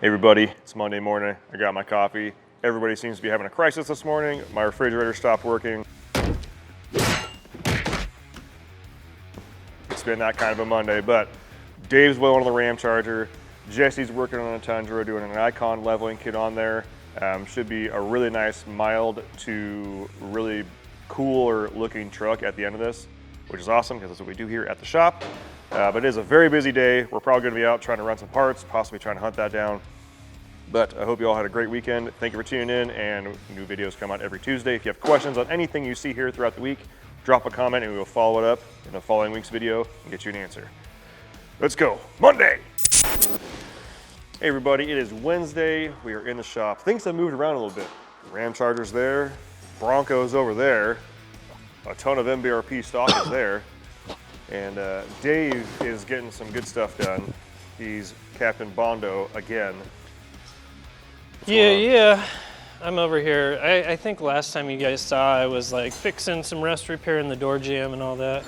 Hey everybody, it's Monday morning. I got my coffee. Everybody seems to be having a crisis this morning. My refrigerator stopped working. It's been that kind of a Monday, but Dave's welding on the Ramcharger. Jesse's working on a Tundra, doing an Icon leveling kit on there. Should be a really nice, mild to really cooler looking truck at the end of this, which is awesome because that's what we do here at the shop. But it is a very busy day. We're probably gonna be out trying to run some parts, possibly trying to hunt that down. But I hope you all had a great weekend. Thank you for tuning in, and new videos come out every Tuesday. If you have questions on anything you see here throughout the week, drop a comment and we will follow it up in the following week's video and get you an answer. Let's go, Monday! Hey everybody, it is Wednesday. We are in the shop. Things have moved around a little bit. Ramcharger's there, Bronco's over there, a ton of MBRP stock is there. And Dave is getting some good stuff done. He's Captain Bondo again. Yeah. I'm over here. I think last time you guys saw, I was like fixing some rust repair in the door jamb and all that.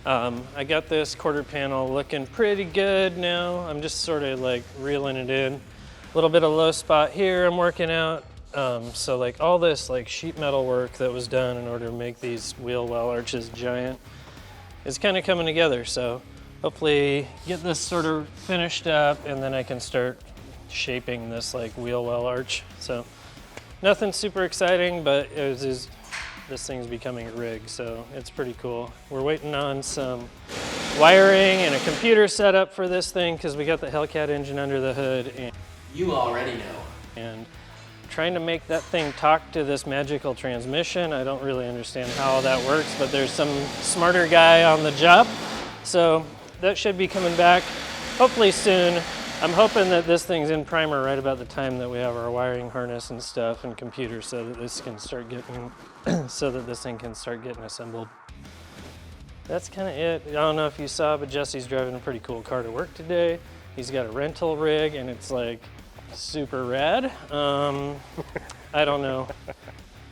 I got this quarter panel looking pretty good now. I'm just sort of like reeling it in. A little bit of low spot here I'm working out. So like all this like sheet metal work that was done in order to make these wheel well arches giant is kind of coming together. So hopefully get this sort of finished up and then I can start shaping this like wheel well arch. So nothing super exciting, but this thing's becoming a rig, so it's pretty cool. We're waiting on some wiring and a computer setup for this thing because we got the Hellcat engine under the hood. And you already know. And trying to make that thing talk to this magical transmission. I don't really understand how all that works, but there's some smarter guy on the job. So that should be coming back hopefully soon. I'm hoping that this thing's in primer right about the time that we have our wiring harness and stuff and computer so that this can start getting, this thing can start getting assembled. That's kind of it. I don't know if you saw, but Jesse's driving a pretty cool car to work today. He's got a rental rig and it's like super rad. I don't know.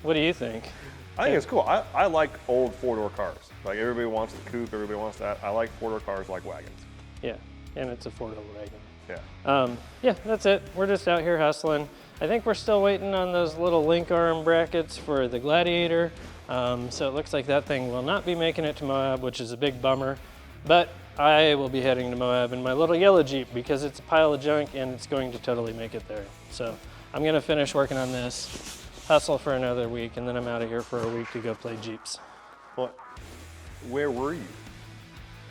What do you think? I think it's cool. I like old four-door cars. Like everybody wants the coupe, everybody wants that. I like four-door cars like wagons. Yeah, and it's a four-door wagon. Yeah. Yeah, that's it. We're just out here hustling. I think we're still waiting on those little link arm brackets for the Gladiator. So it looks like that thing will not be making it to Moab, which is a big bummer. But I will be heading to Moab in my little yellow Jeep because it's a pile of junk and it's going to totally make it there. So I'm gonna finish working on this, hustle for another week, and then I'm out of here for a week to go play Jeeps. What? Where were you?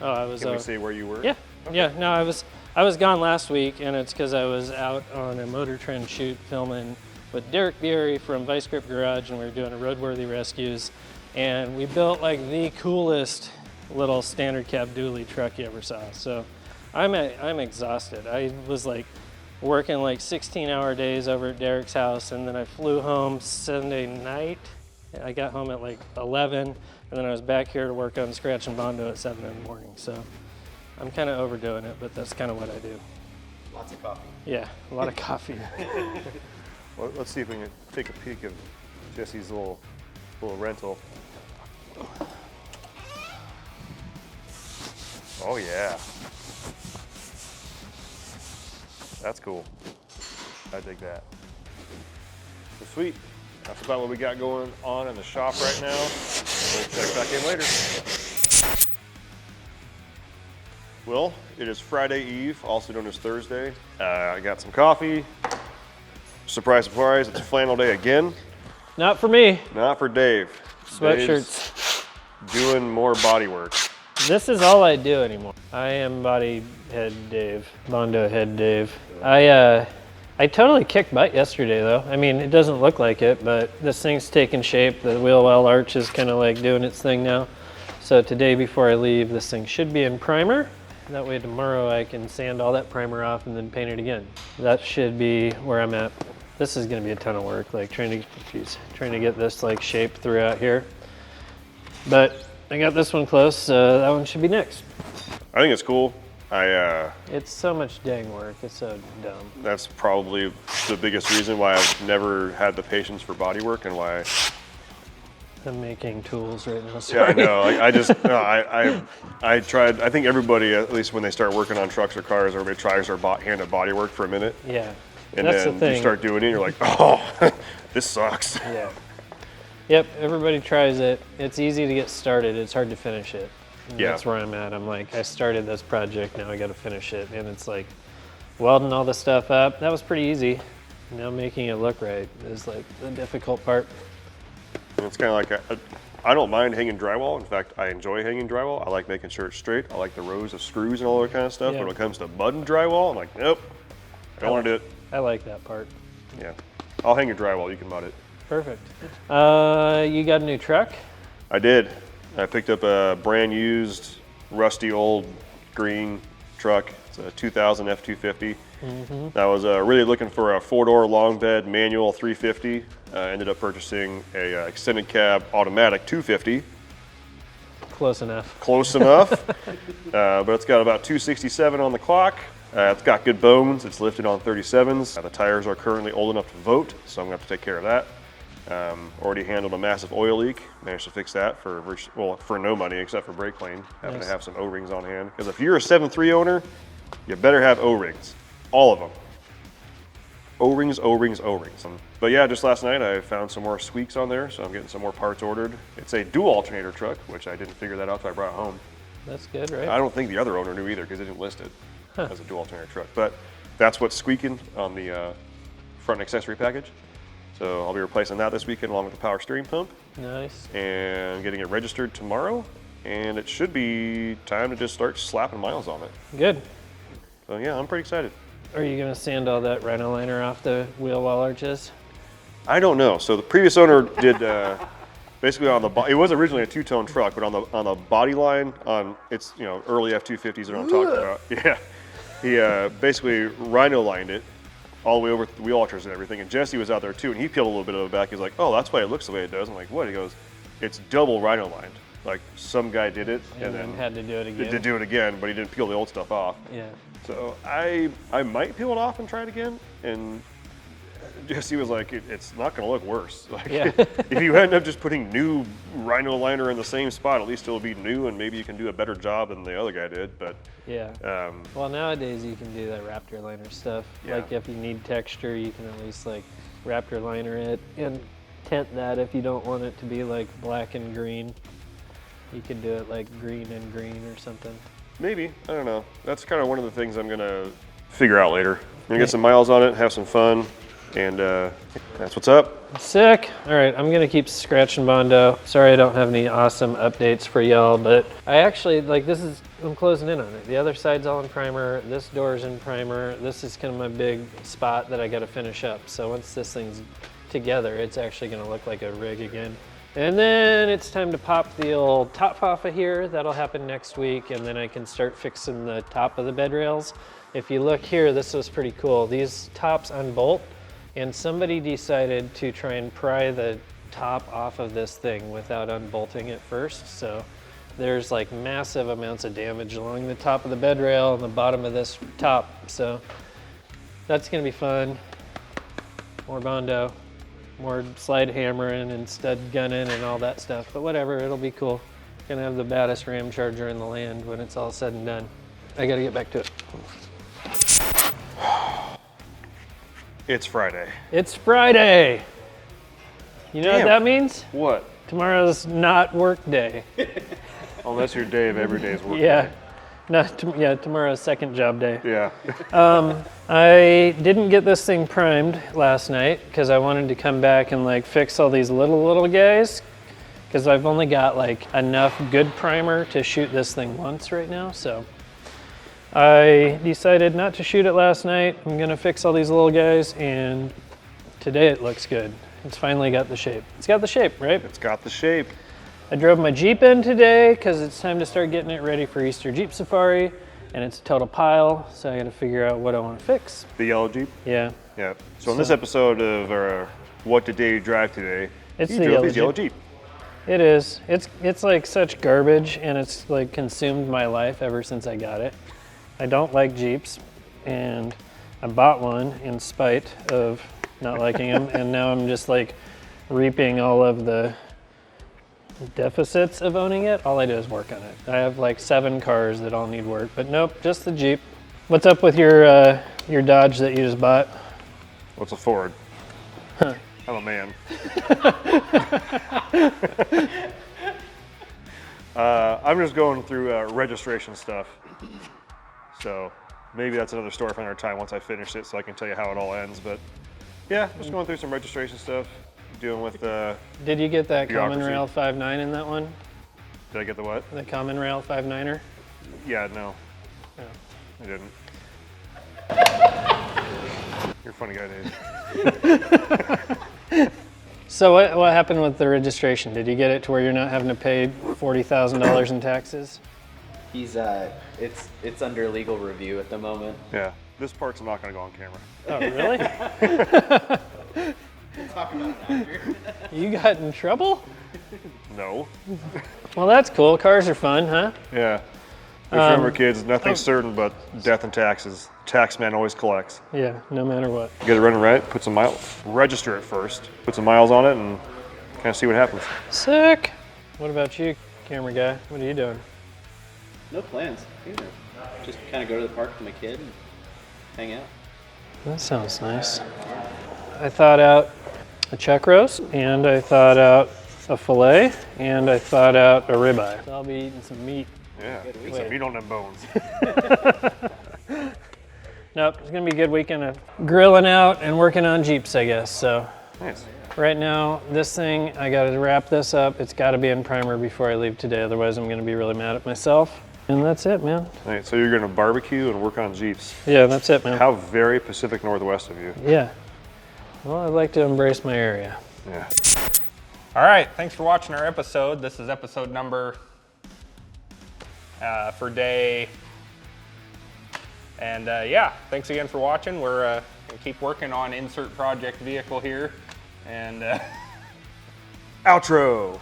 Oh, I was. Can we say where you were? Yeah. Okay. Yeah. No, I was gone last week, and it's because I was out on a motor trend shoot filming with Derek Beery from Vice Grip Garage, and we were doing a roadworthy rescues, and we built like the coolest little standard cab dually truck you ever saw. So I'm exhausted. I was like working like 16-hour days over at Derek's house, and then I flew home Sunday night. I got home at like 11, and then I was back here to work on Scratch and Bondo at 7 in the morning. So I'm kind of overdoing it, but that's kind of what I do. Lots of coffee. Yeah, a lot of coffee. Well, let's see if we can take a peek of Jesse's little rental. Oh yeah. That's cool. I dig that. So sweet. That's about what we got going on in the shop right now. We'll check back in later. Well, it is Friday Eve, also known as Thursday. I got some coffee. Surprise, surprise, it's a flannel day again. Not for me. Not for Dave. Sweatshirts. Dave's doing more body work. This is all I do anymore. I am body head Dave, Bondo head Dave. I totally kicked butt yesterday though. I mean, it doesn't look like it, but this thing's taking shape. The wheel well arch is kind of like doing its thing now. So today before I leave, this thing should be in primer. That way tomorrow I can sand all that primer off and then paint it again. That should be where I'm at. This is gonna be a ton of work, like trying to get this like shape throughout here. But I got this one close, so that one should be next. I think it's cool. It's so much dang work, it's so dumb. That's probably the biggest reason why I've never had the patience for body work and why I'm making tools right now. Sorry. Yeah, I know. I tried. I think everybody, at least when they start working on trucks or cars, everybody tries their hand at body work for a minute. Yeah. And That's the then thing. you start doing it, you're like, oh, this sucks. Yeah. Yep, everybody tries it. It's easy to get started. It's hard to finish it. And Yeah. That's where I'm at. I'm like, I started this project, now I got to finish it. And it's like welding all the stuff up. That was pretty easy. Now making it look right is like the difficult part. And it's kind of like, I don't mind hanging drywall. In fact, I enjoy hanging drywall. I like making sure it's straight. I like the rows of screws and all that kind of stuff. Yeah. But when it comes to mud and drywall, I'm like, nope, don't want to do it. I like that part. Yeah. I'll hang your drywall, you can mud it. Perfect. You got a new truck? I did. I picked up a brand used, rusty old green truck. It's a 2000 F250. I was really looking for a 4-door long bed manual 350. Ended up purchasing a extended cab automatic 250. Close enough. Close enough. But it's got about 267 on the clock. It's got good bones. It's lifted on 37s. The tires are currently old enough to vote, so I'm going to have to take care of that. Already handled a massive oil leak. Managed to fix that for no money except for brake clean. Happen to have some O-rings on hand. Because if you're a 7.3 owner, you better have O-rings. All of them. O-rings, O-rings, O-rings. But yeah, just last night I found some more squeaks on there, so I'm getting some more parts ordered. It's a dual alternator truck, which I didn't figure that out until I brought it home. That's good, right? I don't think the other owner knew either because they didn't list it as a dual alternator truck. But that's what's squeaking on the front accessory package. So I'll be replacing that this weekend along with the power steering pump. Nice. And getting it registered tomorrow. And it should be time to just start slapping miles on it. Good. So yeah, I'm pretty excited. Are you going to sand all that rhino liner off the wheel well arches? I don't know. So the previous owner did basically on the it was originally a two-tone truck, but on the body line on its early F250s that I'm talking about. Yeah, he basically rhino lined it all the way over the wheel arches and everything. And Jesse was out there too, and he peeled a little bit of it back. He's like, "Oh, that's why it looks the way it does." I'm like, "What?" He goes, "It's double rhino lined. Like some guy did it And then had to do it again. Did do it again, but he didn't peel the old stuff off." Yeah. So I might peel it off and try it again. And Jesse was like, it's not going to look worse. Like, Yeah. if you end up just putting new rhino liner in the same spot, at least it'll be new, and maybe you can do a better job than the other guy did. But Yeah. Well, nowadays you can do that Raptor liner stuff. Yeah. Like if you need texture, you can at least like Raptor liner it and tint that if you don't want it to be like black and green. You could do it like green and green or something. maybe, I don't know. That's kind of one of the things I'm going to figure out later. I'm going to get some miles on it, have some fun, and that's what's up. Sick. All right, I'm gonna keep scratching Bondo. Sorry I don't have any awesome updates for y'all, but I actually, I'm closing in on it. The other side's all in primer, this door's in primer. This is kind of my big spot that I gotta finish up. So once this thing's together, it's actually gonna look like a rig again. And then it's time to pop the old top off of here. That'll happen next week, and then I can start fixing the top of the bed rails. If you look here, this was pretty cool. These tops unbolt, and somebody decided to try and pry the top off of this thing without unbolting it first. So there's like massive amounts of damage along the top of the bed rail and the bottom of this top. So that's gonna be fun. More Bondo, more slide hammering and stud gunning and all that stuff, but whatever, it'll be cool. Gonna have the baddest Ramcharger in the land when it's all said and done. I gotta get back to it. It's Friday. It's Friday. You know Damn. what that means? What? Tomorrow's not work day. Unless your day of every day's work. Yeah. Tomorrow's second job day. Yeah. I didn't get this thing primed last night because I wanted to come back and like fix all these little guys, because I've only got like enough good primer to shoot this thing once right now. So I decided not to shoot it last night. I'm gonna fix all these little guys, and today it looks good. It's finally got the shape. It's got the shape, right? It's got the shape. I drove my Jeep in today because it's time to start getting it ready for Easter Jeep Safari, and it's a total pile, so I gotta figure out what I wanna fix. The yellow Jeep? Yeah. Yeah. So in this episode of What Did Dave Drive Today, It's he the drove yellow his yellow Jeep. Jeep. It is. It's like such garbage, and it's like consumed my life ever since I got it. I don't like Jeeps, and I bought one in spite of not liking them, and now I'm just like reaping all of the deficits of owning it. All I do is work on it. I have like 7 cars that all need work, but nope, just the Jeep. What's up with your Dodge that you just bought? What's a Ford? Huh. I'm a man. I'm just going through registration stuff. So maybe that's another story for another time once I finish it so I can tell you how it all ends. But yeah, just going through some registration stuff, dealing with Did you get that bureaucracy. Common Rail 5.9 in that one? Did I get the what? The Common Rail 5.9er? Yeah, no. No. I didn't. You're a funny guy, Dave. So what happened with the registration? Did you get it to where you're not having to pay $40,000 in taxes? He's it's under legal review at the moment. Yeah, this part's not gonna go on camera. Oh, really? Talk about it after. You got in trouble? No. Well, that's cool. Cars are fun, huh? Yeah. Just remember, kids, nothing's certain but death and taxes. Taxman always collects. Yeah, no matter what. You get it running right, put some miles, register it first, put some miles on it, and kind of see what happens. Sick. What about you, camera guy? What are you doing? No plans. Just kind of go to the park with my kid and hang out. That sounds nice. I thought out a chuck roast, and I thought out a fillet, and I thought out a ribeye. So I'll be eating some meat. Yeah, get some meat on them bones. Nope, it's gonna be a good weekend of grilling out and working on Jeeps, I guess. So Nice. right now, this thing, I gotta wrap this up. It's gotta be in primer before I leave today, otherwise I'm gonna be really mad at myself. And that's it, man. All right, so you're gonna barbecue and work on Jeeps. Yeah, that's it, man. How very Pacific Northwest of you. Yeah. Well, I like to embrace my area. Yeah. All right, thanks for watching our episode. This is episode number for day. And yeah, thanks again for watching. We're gonna keep working on insert project vehicle here. And Outro.